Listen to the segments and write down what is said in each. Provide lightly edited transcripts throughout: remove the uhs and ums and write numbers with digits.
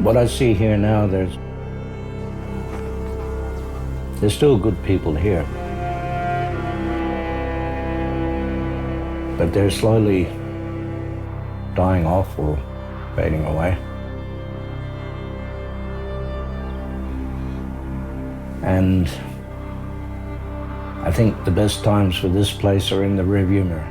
What I see here now, there's still good people here, but they're slowly dying off or fading away. And I think the best times for this place are in the rearview mirror.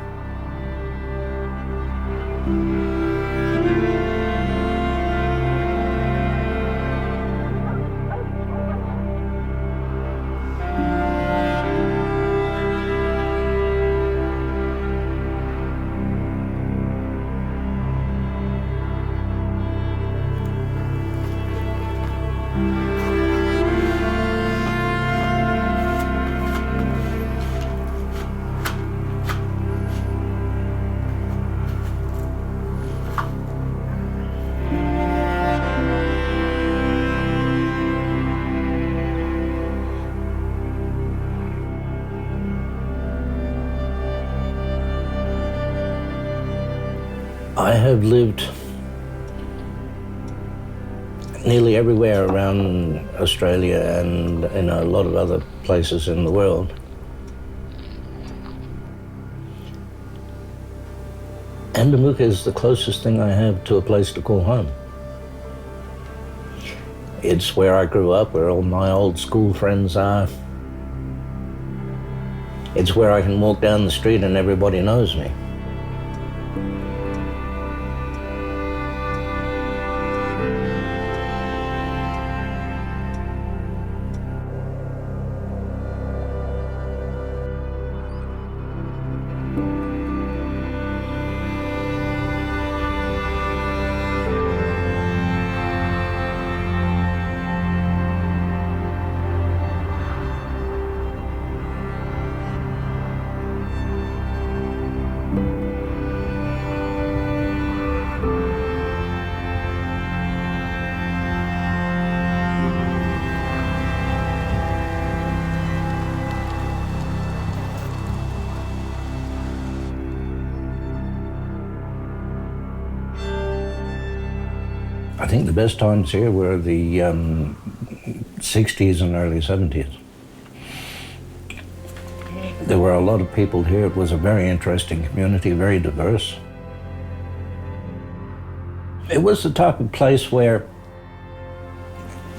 I have lived nearly everywhere around Australia and in a lot of other places in the world. Andamuka is the closest thing I have to a place to call home. It's where I grew up, where all my old school friends are. It's where I can walk down the street and everybody knows me. I think the best times here were the 60s and early 70s. There were a lot of people here. It was a very interesting community, very diverse. It was the type of place where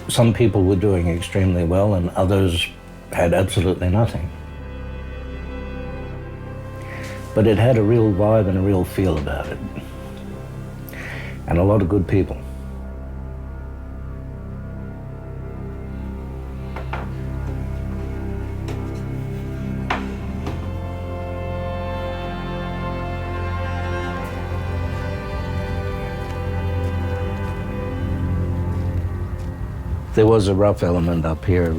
some people were doing extremely well and others had absolutely nothing. But it had a real vibe and a real feel about it. And a lot of good people. There was a rough element up here,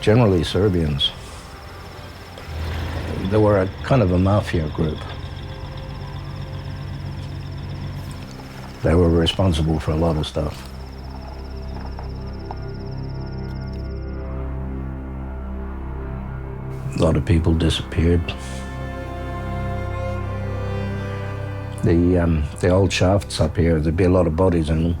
generally Serbians. They were a kind of a mafia group. They were responsible for a lot of stuff. A lot of people disappeared. The old shafts up here, there'd be a lot of bodies in them.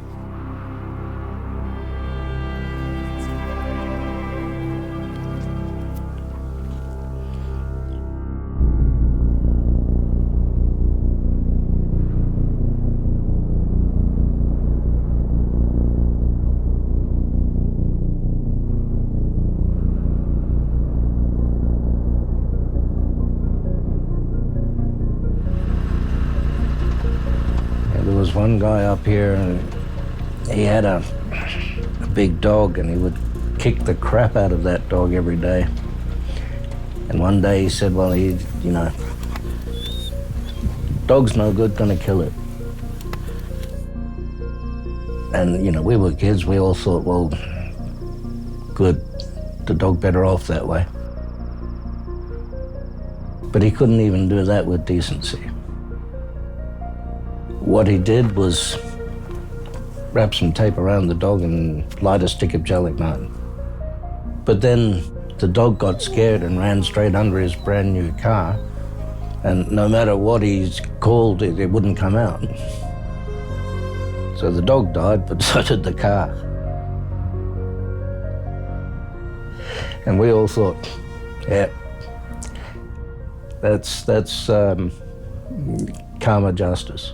There was one guy up here, and he had a big dog, and he would kick the crap out of that dog every day. And one day he said, well, dog's no good, gonna kill it. And, we were kids, we all thought, well, good, the dog better off that way. But he couldn't even do that with decency. What he did was wrap some tape around the dog and light a stick of gelignite. But then the dog got scared and ran straight under his brand new car, and no matter what he's called, it wouldn't come out. So the dog died, but so did the car. And we all thought, yeah, that's karma justice.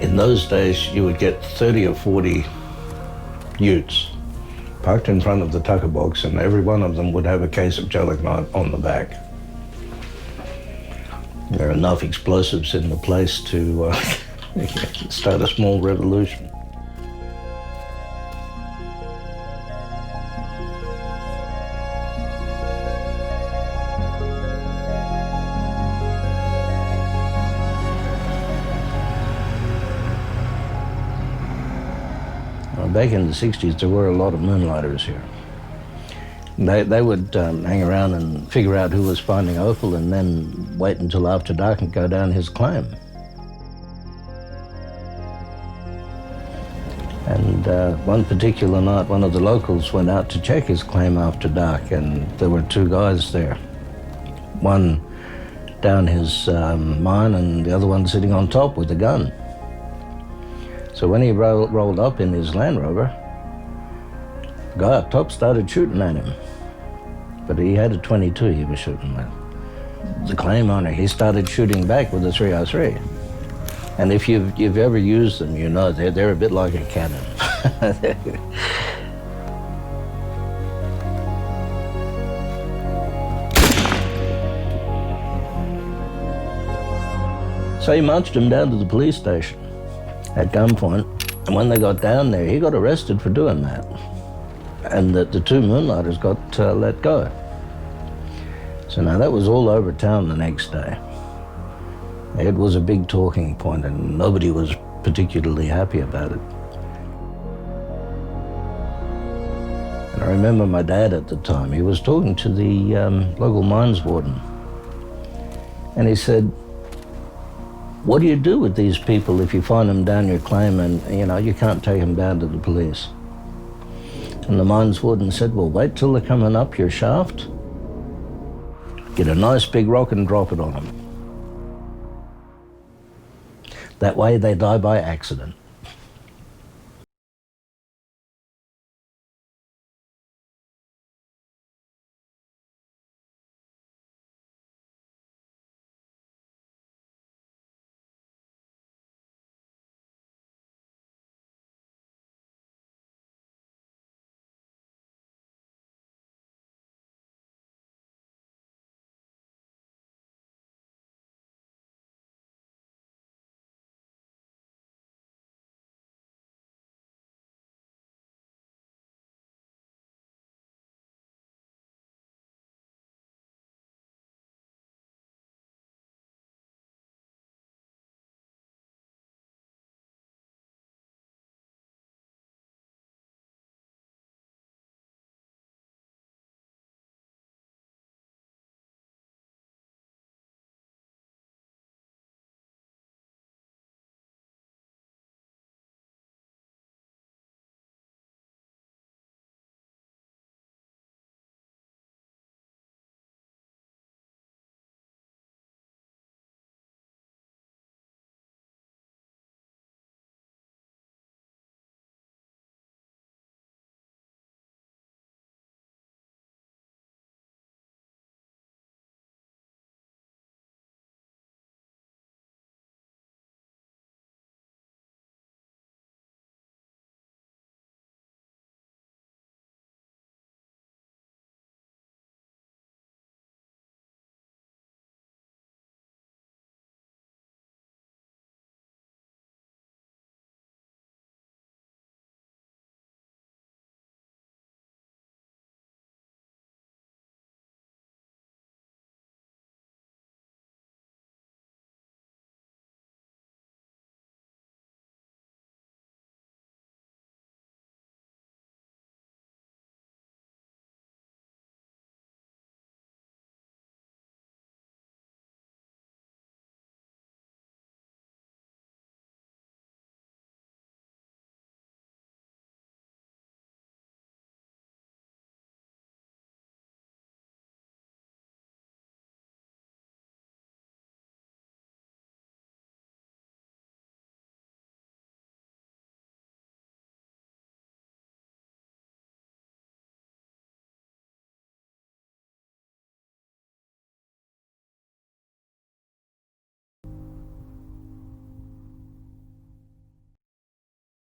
In those days, you would get 30 or 40 utes parked in front of the tucker box, and every one of them would have a case of gelignite on the back. There are enough explosives in the place to start a small revolution. Back in the 60s, there were a lot of moonlighters here. They would hang around and figure out who was finding opal and then wait until after dark and go down his claim. And one particular night, one of the locals went out to check his claim after dark, and there were two guys there. One down his mine and the other one sitting on top with a gun. So when he rolled up in his Land Rover, the guy up top started shooting at him. But he had a .22 he was shooting with. The claim owner, he started shooting back with a .303. And if you've ever used them, you know they're a bit like a cannon. So he marched him down to the police station at gunpoint, and when they got down there, he got arrested for doing that. And the two moonlighters got let go. So now that was all over town the next day. It was a big talking point, and nobody was particularly happy about it. And I remember my dad at the time, he was talking to the local mines warden. And he said, what do you do with these people if you find them down your claim and, you can't take them down to the police? And the mines warden said, well, wait till they're coming up your shaft, get a nice big rock and drop it on them. That way they die by accident.